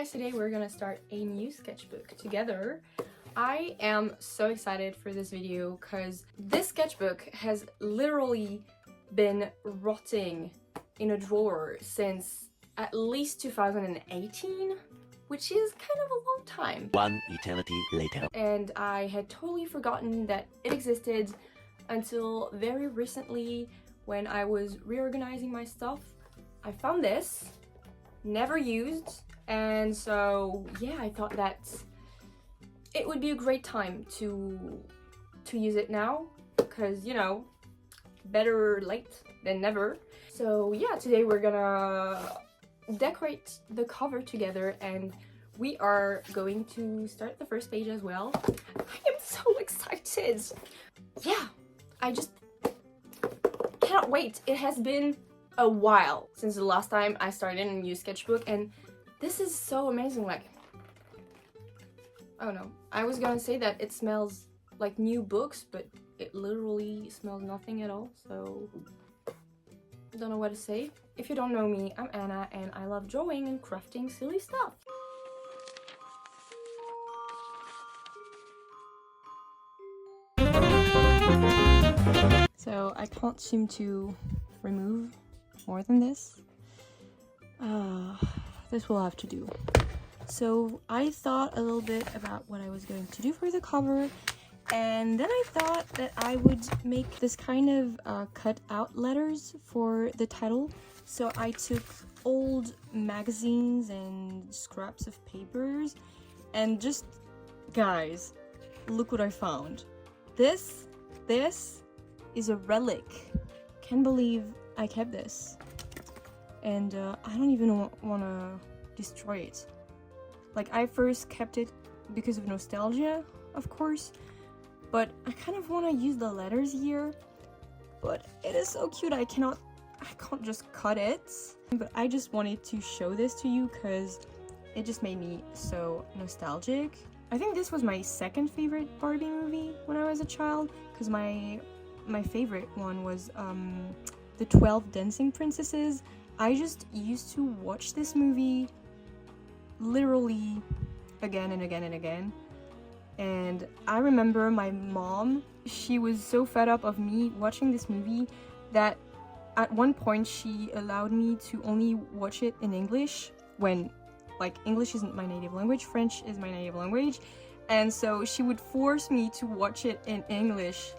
guys, today we're gonna start a new sketchbook together. I am so excited for this video because this sketchbook has literally been rotting in a drawer since at least 2018, which is kind of a long time. One eternity later. And I had totally forgotten that it existed until very recently when I was reorganizing my stuff. I found this, never used, and so yeah, I thought that it would be a great time to use it now, because you know, better late than never. So yeah, today we're gonna decorate the cover together and we are going to start the first page as well. I am so excited. Yeah, I just cannot wait. It has been a while since the last time I started a new sketchbook and this is so amazing. Like, oh no, I was gonna say that it smells like new books, but it literally smells nothing at all, so don't know what to say. If you don't know me, I'm Anna and I love drawing and crafting silly stuff. So I can't seem to remove more than this. This will have to do. So I thought a little bit about what I was going to do for the cover, and then I thought that I would make this kind of cut out letters for the title. So I took old magazines and scraps of papers and just, guys, look what I found. This is a relic. Can't believe I kept this. And I don't even want to destroy it. Like, I first kept it because of nostalgia, of course, but I kind of want to use the letters here. But it is so cute, I can't just cut it. But I just wanted to show this to you because it just made me so nostalgic. I think this was my second favorite Barbie movie when I was a child, because my favorite one was the 12 Dancing Princesses. I just used to watch this movie literally again and again and again. And I remember my mom, she was so fed up of me watching this movie that at one point she allowed me to only watch it in English when, like, English isn't my native language, French is my native language. And so she would force me to watch it in English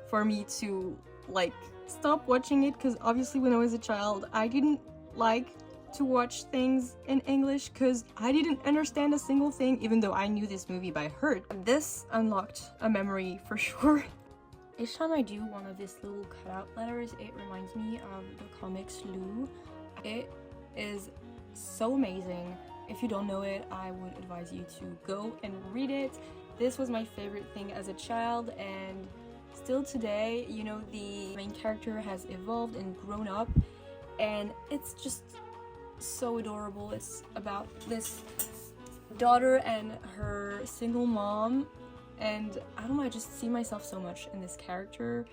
for me to, like, stop watching it, because obviously when I was a child I didn't like to watch things in English because I didn't understand a single thing, even though I knew this movie by heart. This unlocked a memory for sure. Each time I do one of these little cutout letters, it reminds me of the comics Lou. It is so amazing. If you don't know it, I would advise you to go and read it. This was my favorite thing as a child, and still today, you know, the main character has evolved and grown up, and it's just so adorable. It's about this daughter and her single mom, and I don't know, I just see myself so much in this character,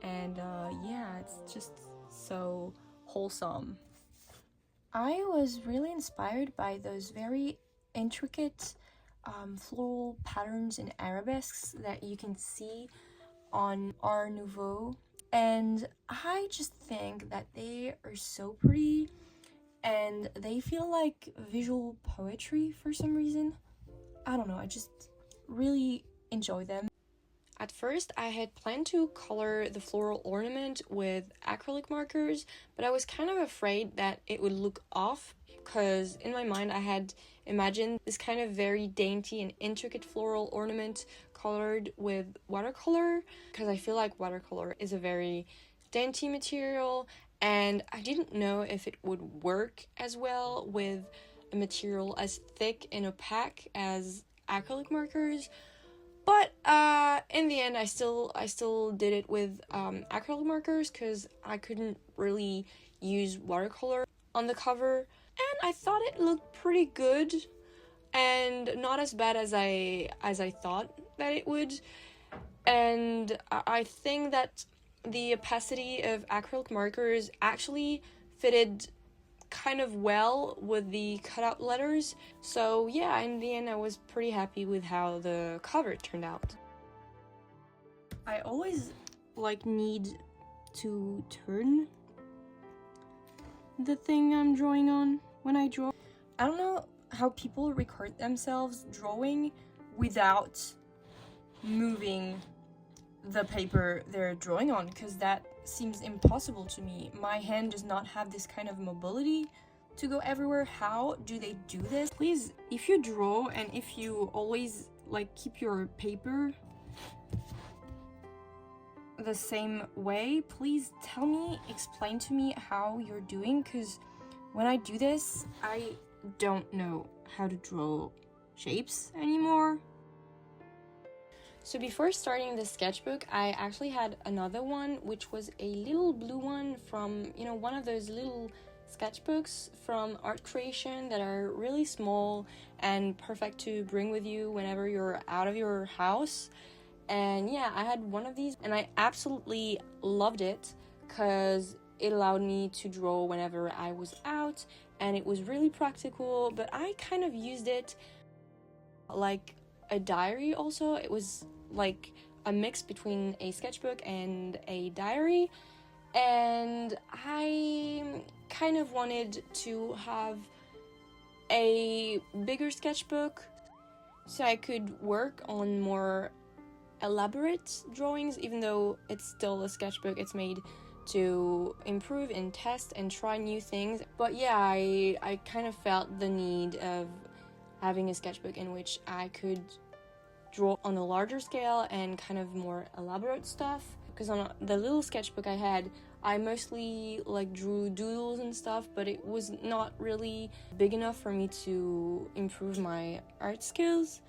and yeah, it's just so wholesome. I was really inspired by those very intricate floral patterns and arabesques that you can see on Art Nouveau, and I just think that they are so pretty and they feel like visual poetry for some reason. I don't know, I just really enjoy them. At first, I had planned to color the floral ornament with acrylic markers, but I was kind of afraid that it would look off, because in my mind I had imagined this kind of very dainty and intricate floral ornament colored with watercolor, because I feel like watercolor is a very dainty material, and I didn't know if it would work as well with a material as thick and opaque as acrylic markers. But in the end, I still did it with acrylic markers because I couldn't really use watercolor on the cover, and I thought it looked pretty good and not as bad as I thought that it would. And I think that the opacity of acrylic markers actually fitted kind of well with the cutout letters. So yeah, in the end I was pretty happy with how the cover turned out. I always need to turn the thing I'm drawing on when I draw. I don't know how people record themselves drawing without moving the paper they're drawing on, because that seems impossible to me. My hand does not have this kind of mobility to go everywhere. How do they do this? Please, if you draw and if you always keep your paper the same way, please tell me, explain to me how you're doing, because when I do this, I don't know how to draw shapes anymore. So before starting the sketchbook, I actually had another one, which was a little blue one from, one of those little sketchbooks from art creation that are really small and perfect to bring with you whenever you're out of your house. And yeah, I had one of these and I absolutely loved it because it allowed me to draw whenever I was out, and it was really practical, but I kind of used it like a diary also. It was like a mix between a sketchbook and a diary, and I kind of wanted to have a bigger sketchbook so I could work on more elaborate drawings. Even though it's still a sketchbook, it's made to improve and test and try new things. But yeah, I kind of felt the need of having a sketchbook in which I could draw on a larger scale and kind of more elaborate stuff, because on the little sketchbook I had, I mostly drew doodles and stuff, but it was not really big enough for me to improve my art skills.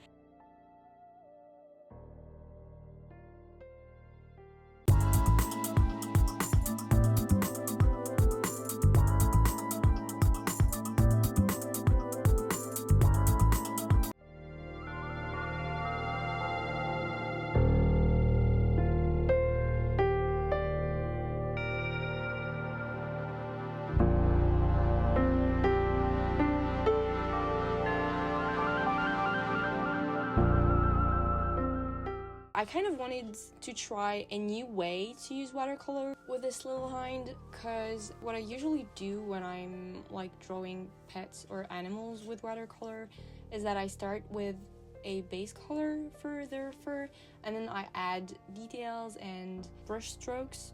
I kind of wanted to try a new way to use watercolor with this little hind, because what I usually do when I'm drawing pets or animals with watercolor is that I start with a base color for their fur, and then I add details and brush strokes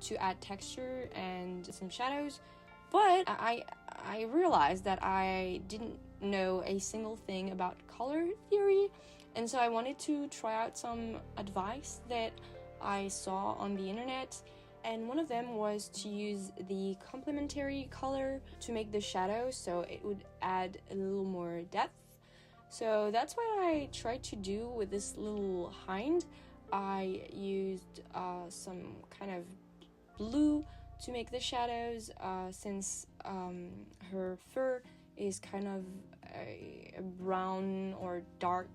to add texture and some shadows. But I realized that I didn't know a single thing about color theory, and so I wanted to try out some advice that I saw on the internet, and one of them was to use the complementary color to make the shadow so it would add a little more depth. So that's what I tried to do with this little hind. I used some kind of blue to make the shadows, since her fur is kind of a brown or dark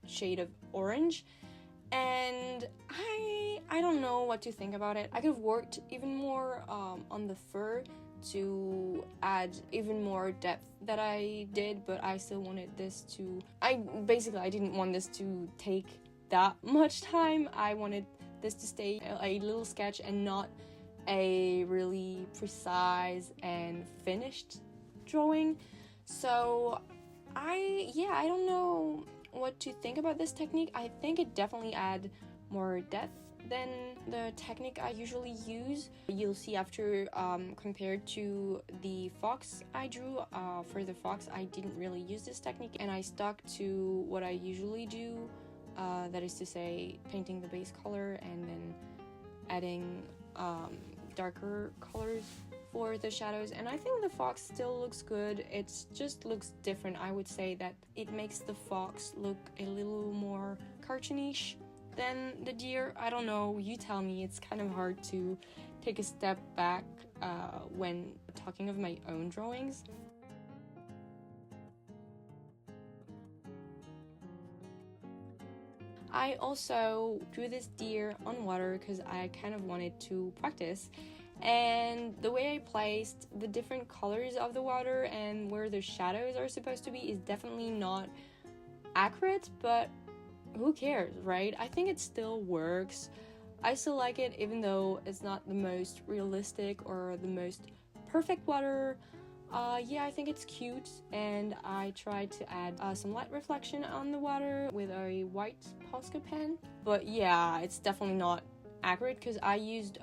shade of orange, and I don't know what to think about it. I could have worked even more on the fur to add even more depth that I did, but I still wanted this to I didn't want this to take that much time. I wanted this to stay a little sketch and not a really precise and finished drawing. So I don't know what to think about this technique. I think it definitely adds more depth than the technique I usually use. You'll see after, compared to the fox I drew. For the fox, I didn't really use this technique, and I stuck to what I usually do, that is to say painting the base color and then adding darker colors for the shadows. And I think the fox still looks good. It just looks different. I would say that it makes the fox look a little more cartoonish than the deer. I don't know, you tell me. It's kind of hard to take a step back when talking of my own drawings. I also drew this deer on water because I kind of wanted to practice, and the way I placed the different colors of the water and where the shadows are supposed to be is definitely not accurate, but who cares, right? I think it still works. I still like it even though it's not the most realistic or the most perfect water. Yeah, I think it's cute, and I tried to add some light reflection on the water with a white Posca pen. But yeah, it's definitely not accurate because I used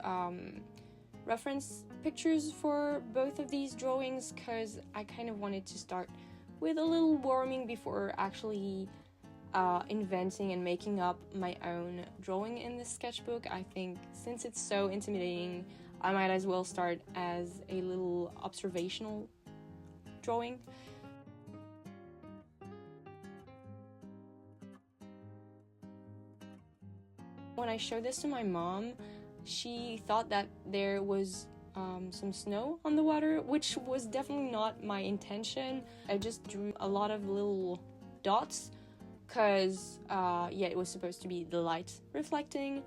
reference pictures for both of these drawings because I kind of wanted to start with a little warming before actually inventing and making up my own drawing in this sketchbook. I think since it's so intimidating, I might as well start as a little observational drawing. When I showed this to my mom, she thought that there was some snow on the water, which was definitely not my intention. I just drew a lot of little dots because yeah, it was supposed to be the light reflecting,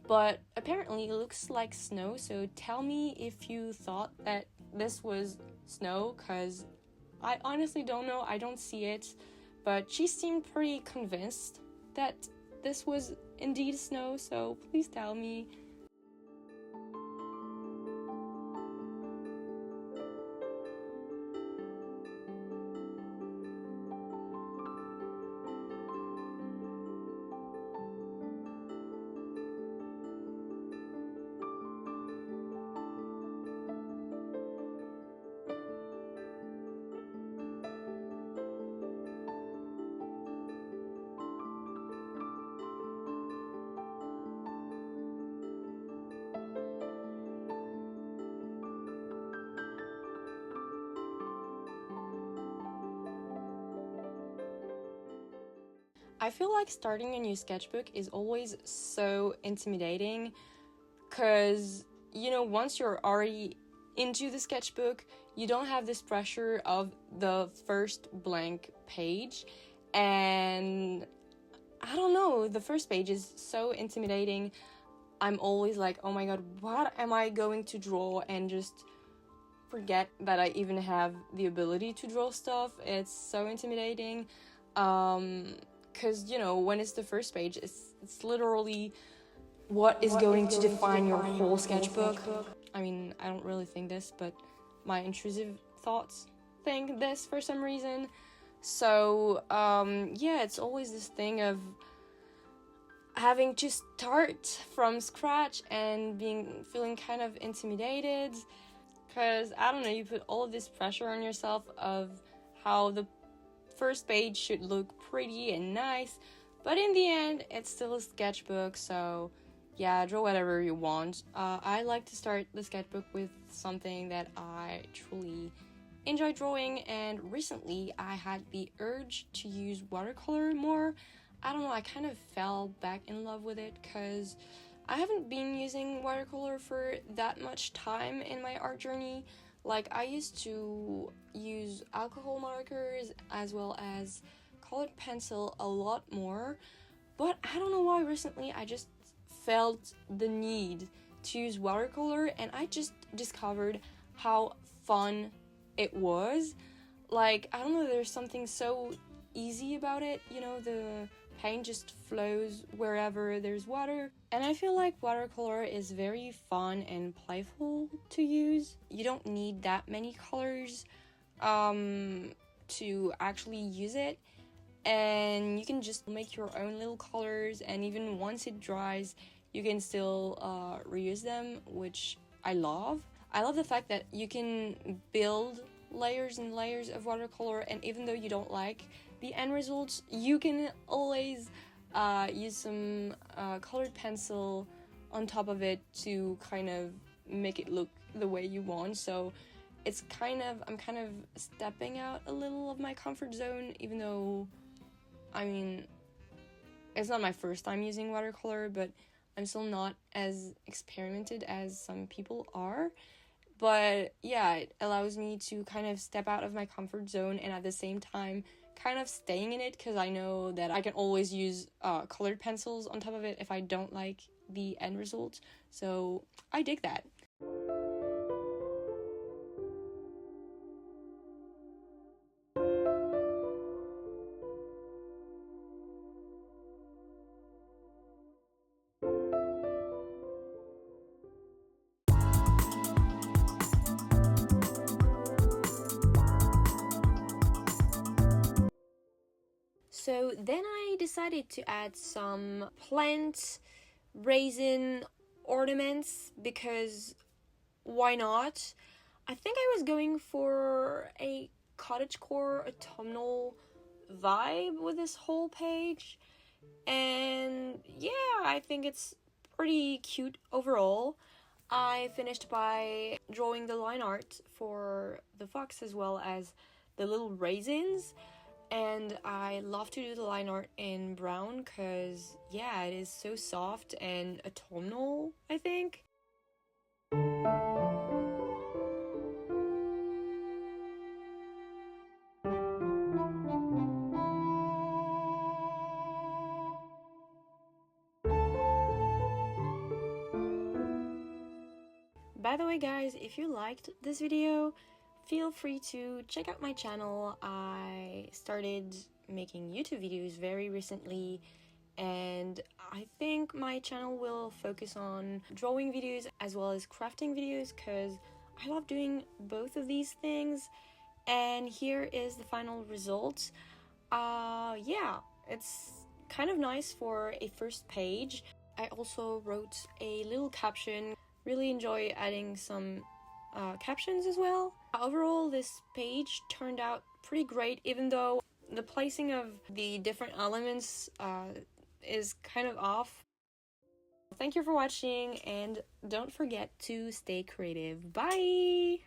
but apparently it looks like snow. So tell me if you thought that this was snow, because I honestly don't know. I don't see it, but she seemed pretty convinced that this was indeed snow, so please tell me. I feel like starting a new sketchbook is always so intimidating because, you know, once you're already into the sketchbook, you don't have this pressure of the first blank page. And I don't know, the first page is so intimidating. I'm always like, oh my god, what am I going to draw? And just forget that I even have the ability to draw stuff. It's so intimidating. Because, you know, when it's the first page, it's literally what is going to define your whole sketchbook. I mean, I don't really think this, but my intrusive thoughts think this for some reason. So, yeah, it's always this thing of having to start from scratch and feeling kind of intimidated. Because, I don't know, you put all of this pressure on yourself of how the first page should look pretty and nice, but in the end it's still a sketchbook, so yeah, draw whatever you want. I like to start the sketchbook with something that I truly enjoy drawing, and recently I had the urge to use watercolor more. I don't know, I kind of fell back in love with it because I haven't been using watercolor for that much time in my art journey. Like, I used to use alcohol markers as well as colored pencil a lot more, but I don't know why recently I just felt the need to use watercolor, and I just discovered how fun it was. Like, I don't know, there's something so easy about it, you know, the paint just flows wherever there's water. And I feel like watercolor is very fun and playful to use. You don't need that many colors to actually use it, and you can just make your own little colors, and even once it dries you can still reuse them, which I love. I love the fact that you can build layers and layers of watercolor, and even though you don't like the end results, you can always use some colored pencil on top of it to kind of make it look the way you want. So it's I'm kind of stepping out a little of my comfort zone, even though, I mean, it's not my first time using watercolor, but I'm still not as experimented as some people are. But yeah, it allows me to kind of step out of my comfort zone and at the same time kind of staying in it, because I know that I can always use colored pencils on top of it if I don't like the end result. So I dig that. So then I decided to add some plant raisin ornaments because why not? I think I was going for a cottagecore autumnal vibe with this whole page, and yeah, I think it's pretty cute overall. I finished by drawing the line art for the fox as well as the little raisins, and I love to do the line art in brown because yeah, it is so soft and autumnal, I think. By the way guys, if you liked this video, feel free to check out my channel. I started making YouTube videos very recently, and I think my channel will focus on drawing videos as well as crafting videos because I love doing both of these things. And here is the final result. Yeah, it's kind of nice for a first page. I also wrote a little caption. Really enjoy adding some captions as well. Overall, this page turned out pretty great, even though the placing of the different elements is kind of off. Thank you for watching, and don't forget to stay creative. Bye!